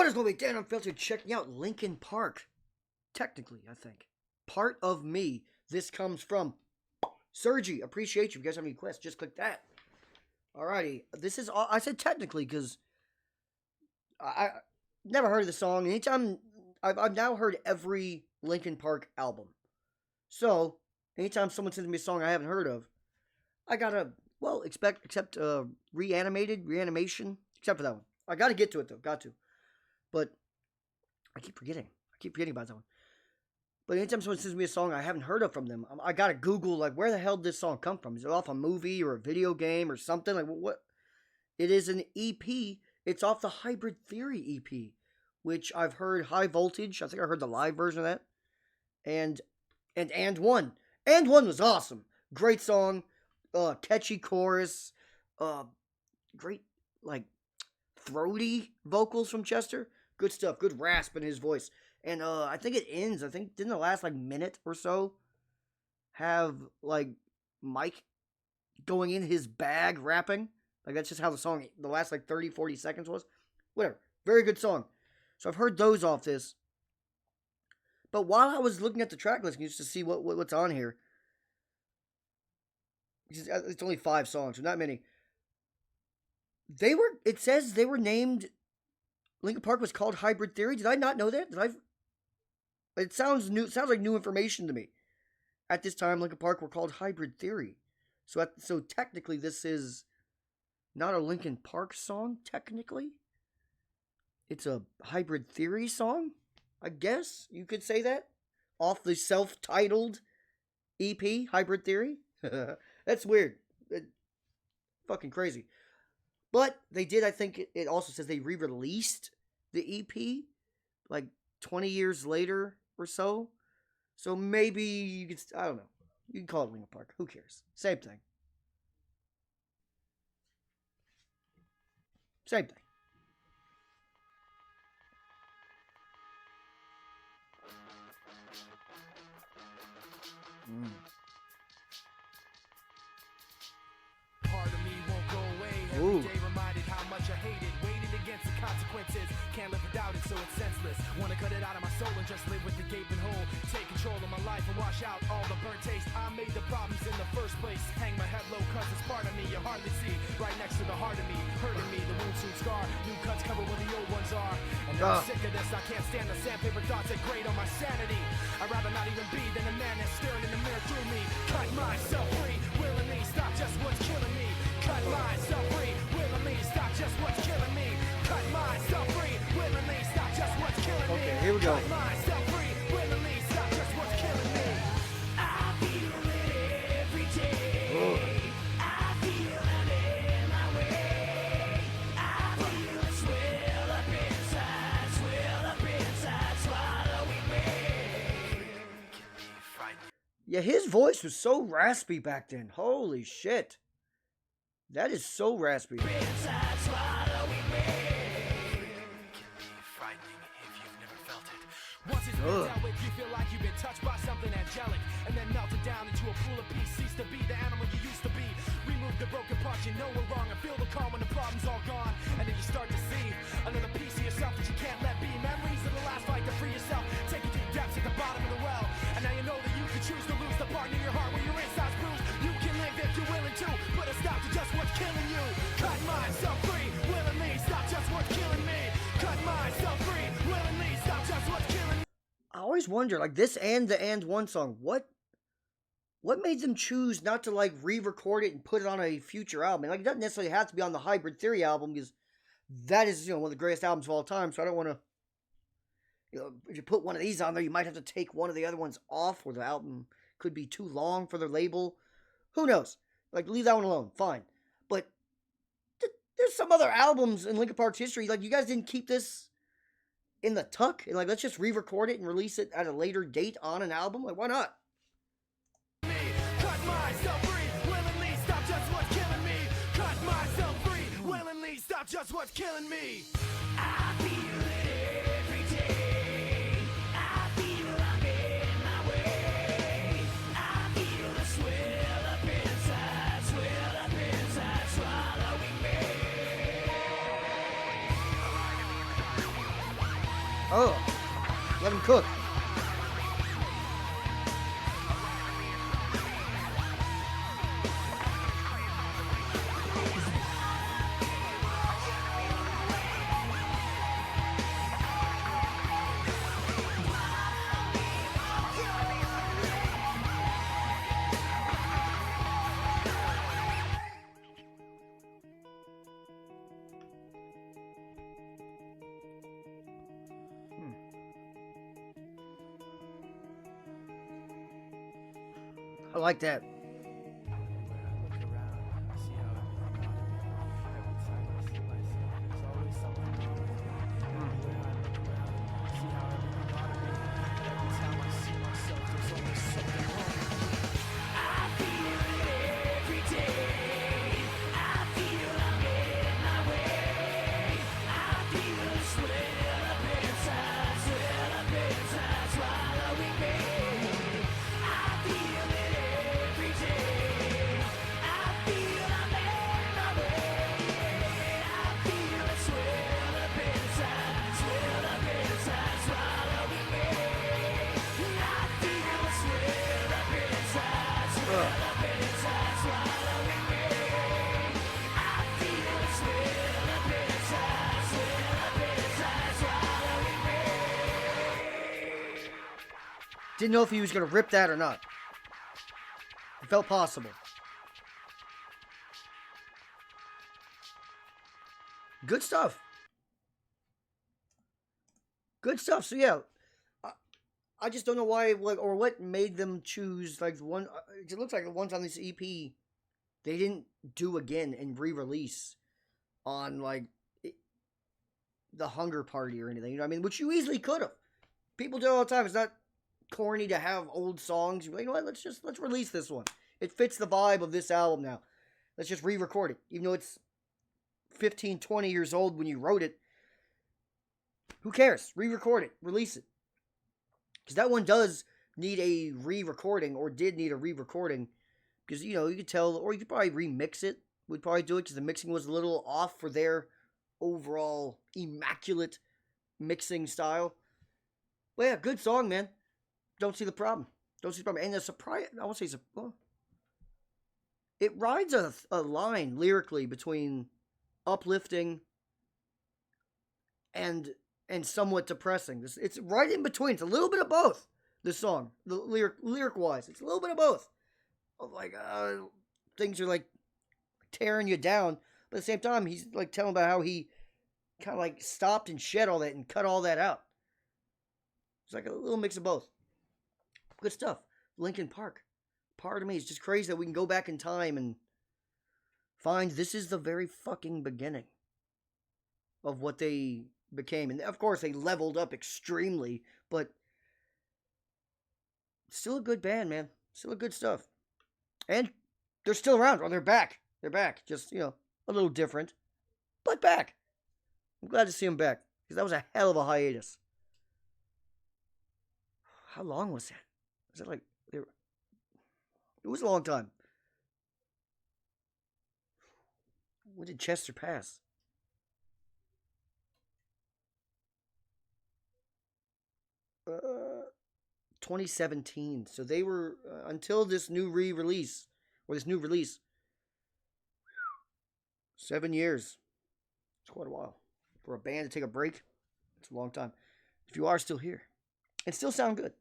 What is going to be Dan Unfiltered checking out Linkin Park? Technically, I think. Part of Me. This comes from Sergi. Appreciate you. If you guys have any questions, just click that. Alrighty. This is all. I said technically because I never heard of the song. Anytime I've now heard every Linkin Park album. So, anytime someone sends me a song I haven't heard of, I gotta, except reanimation, except for that one. I gotta get to it though, got to. But I keep forgetting about that one. But anytime someone sends me a song I haven't heard of from them, I gotta Google, like, where the hell did this song come from? Is it off a movie or a video game or something? Like, what? It is an EP. It's off the Hybrid Theory EP, which I've heard High Voltage. I think I heard the live version of that. And One. And One was awesome. Great song. Catchy chorus. Great, like, throaty vocals from Chester. Good stuff. Good rasp in his voice. And I think it ends. I think didn't the last like minute or so have like Mike going in his bag rapping? Like that's just how the song, the last like 30, 40 seconds was. Whatever. Very good song. So I've heard those off this. But while I was looking at the track list just to see what's on here, it's only 5 songs, so not many. It says they were named, Linkin Park was called Hybrid Theory. Did I not know that? It sounds new. It sounds like new information to me. At this time, Linkin Park were called Hybrid Theory. So technically, this is not a Linkin Park song, technically. It's a Hybrid Theory song, I guess you could say that. Off the self-titled EP, Hybrid Theory. That's weird. Fucking crazy. But they did, I think, it also says they re-released the EP, like 20 years later or so. So maybe you could, I don't know. You can call it Linkin Park. Who cares? Same thing. Same thing. Part of me won't go away. Every day reminded how much I hate it. Waited against the consequences. Can't live without it, so it's senseless. Wanna cut it out of my soul and just live with the gaping hole. Take control of my life and wash out all the burnt taste. I made the problems in the first place. Hang my head low cause it's part of me you hardly see. Right next to the heart of me, hurting me. The wound soon scar. New cuts cover where the old ones are. And I'm sick of this. I can't stand the sandpaper thoughts that grate on my sanity. I'd rather not even be than a man that's staring in the mirror through me. Cut myself free, willingly stop just what's killing me. Cut myself free, willingly stop just what's killing me. Cut myself free, willingly stop just what's killing me. Okay, here we go. Cut myself free, willingly stop just what's killing me. I feel it every day. I feel it in my way. I feel it swell up inside, swallowing me. Yeah, his voice was so raspy back then. Holy shit. That is so raspy. Inside, swallowing me. Can be frightening if you've never felt it. Once it's been dealt with, you feel like you've been touched by something angelic, and then melted down into a pool of peace. Cease to be the animal you used to be. Remove the broken parts you know were wrong, and feel the calm when the problem's all gone. And then you start to see another piece of yourself that you can't let be. Memories of the last fight to free yourself. Take you to the depths at the bottom of the well. And now you know that you can choose to lose the part in your heart where your inside's bruised. You can live if you're willing to, put a stop to just what's killing you. Cut myself free, willingly stop just what's killing me. Cut myself free, willingly stop just what's killing me. I always wonder, like this and the And One song, what made them choose not to like re-record it and put it on a future album? And like it doesn't necessarily have to be on the Hybrid Theory album because that is, one of the greatest albums of all time. So I don't want to, if you put one of these on there, you might have to take one of the other ones off, or the album could be too long for the label. Who knows? Like leave that one alone, fine. But there's some other albums in Linkin Park's history. Like you guys didn't keep this in the tuck and like let's just re-record it and release it at a later date on an album. Like why not? Cut myself free, willingly stop just what's killing me. Cut myself free, willingly stop just what's killing me. I feel it every day. I feel I'm in my way. I feel the swell up inside, swallowing me. Ugh. Let him cook. I like that. Didn't know if he was going to rip that or not. It felt possible. Good stuff. Good stuff. So yeah, I just don't know why, or what made them choose like one. It looks like the ones on this EP they didn't do again and re-release on like the Hunger Party or anything. You know what I mean? Which you easily could have. People do it all the time. It's not corny to have old songs. You're like, you know what? Let's release this one. It fits the vibe of this album now. Let's just re-record it, even though it's 15, 20 years old when you wrote it. Who cares? Re-record it. Release it. Because that one does need a re-recording, or did need a re-recording. Because, you know, you could tell, or you could probably remix it. We'd probably do it because the mixing was a little off for their overall immaculate mixing style. But yeah, good song, man. Don't see the problem. Don't see the problem. And the surprise, I won't say, well, it rides a line lyrically between uplifting and somewhat depressing. It's right in between. It's a little bit of both. This song, the lyric wise, it's a little bit of both. Like things are like tearing you down, but at the same time, he's like telling about how he kind of like stopped and shed all that and cut all that out. It's like a little mix of both. Good stuff. Linkin Park. Part of me is just crazy that we can go back in time and find this is the very fucking beginning of what they became. And of course, they leveled up extremely, but still a good band, man. Still a good stuff. And they're still around. Or they're back. They're back. Just, you know, a little different, but back. I'm glad to see them back, because that was a hell of a hiatus. How long was that? Was it like... It was a long time. When did Chester pass? 2017. So they were until this new re-release, or this new release. 7 years. It's quite a while for a band to take a break. It's a long time. If you are still here, and still sound good.